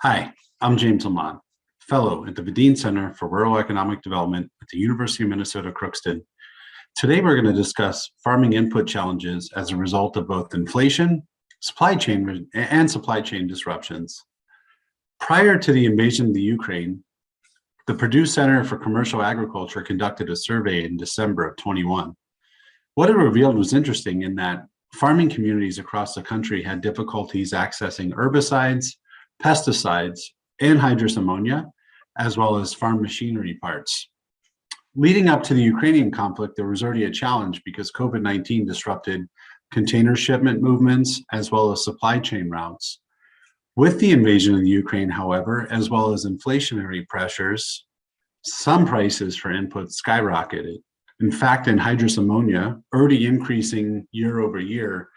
Hi, I'm James Lamont, Fellow at the Bedeen Center for Rural Economic Development at the University of Minnesota, Crookston. Today, we're going to discuss farming input challenges as a result of both inflation, supply chain disruptions. Prior to the invasion of the Ukraine, the Purdue Center for Commercial Agriculture conducted a survey in December of 21. What it revealed was interesting in that farming communities across the country had difficulties accessing herbicides, pesticides, and hydrous ammonia, as well as farm machinery parts. Leading up to the Ukrainian conflict, there was already a challenge because COVID-19 disrupted container shipment movements as well as supply chain routes. With the invasion of the Ukraine, however, as well as inflationary pressures, some prices for inputs skyrocketed. In fact, in hydrous ammonia, already increasing year over year,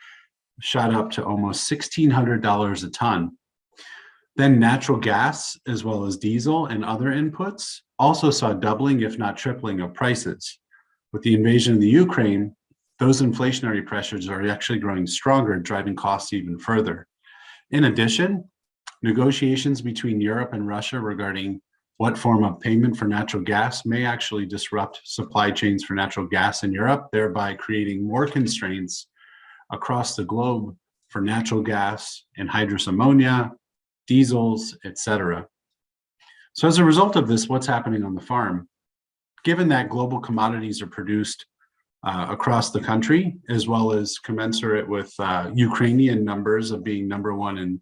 shot up to almost $1,600 a ton. Then natural gas, as well as diesel and other inputs, also saw doubling, if not tripling, of prices. With the invasion of the Ukraine, those inflationary pressures are actually growing stronger, driving costs even further. In addition, negotiations between Europe and Russia regarding what form of payment for natural gas may actually disrupt supply chains for natural gas in Europe, thereby creating more constraints across the globe for natural gas and hydrous ammonia, diesels, etc. So as a result of this, what's happening on the farm? Given that global commodities are produced across the country, as well as commensurate with Ukrainian numbers of being number one in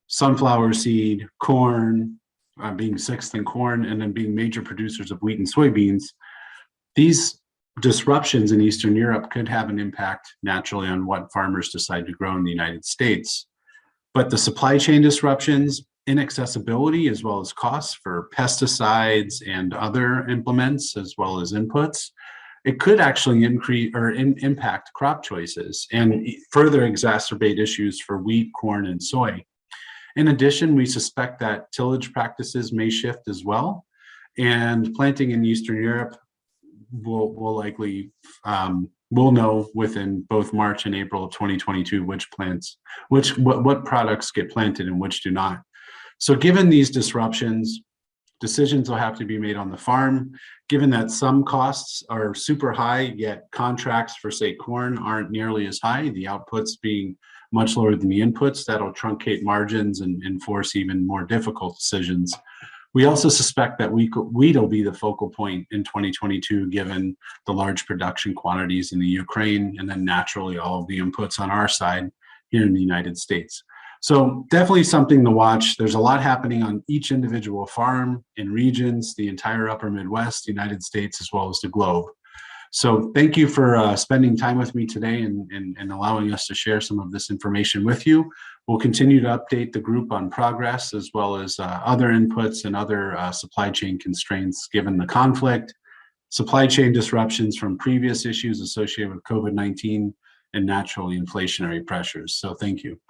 sunflower seed, corn, being sixth in corn, and then being major producers of wheat and soybeans, these disruptions in Eastern Europe could have an impact naturally on what farmers decide to grow in the United States. But the supply chain disruptions, inaccessibility, as well as costs for pesticides and other implements, as well as inputs, it could actually increase or impact crop choices and further exacerbate issues for wheat, corn, and soy. In addition, we suspect that tillage practices may shift as well, and planting in Eastern Europe will likely we'll know within both March and April of 2022 what products get planted and which do not. So given these disruptions, decisions will have to be made on the farm. Given that some costs are super high, yet contracts for, say, corn aren't nearly as high, the outputs being much lower than the inputs, that'll truncate margins and force even more difficult decisions. We also suspect that wheat will be the focal point in 2022, given the large production quantities in the Ukraine, and then naturally all of the inputs on our side here in the United States. So definitely something to watch. There's a lot happening on each individual farm in regions, the entire upper Midwest, the United States, as well as the globe. So thank you for spending time with me today and allowing us to share some of this information with you. We'll continue to update the group on progress, as well as other inputs and other supply chain constraints given the conflict, supply chain disruptions from previous issues associated with COVID-19, and naturally inflationary pressures. So thank you.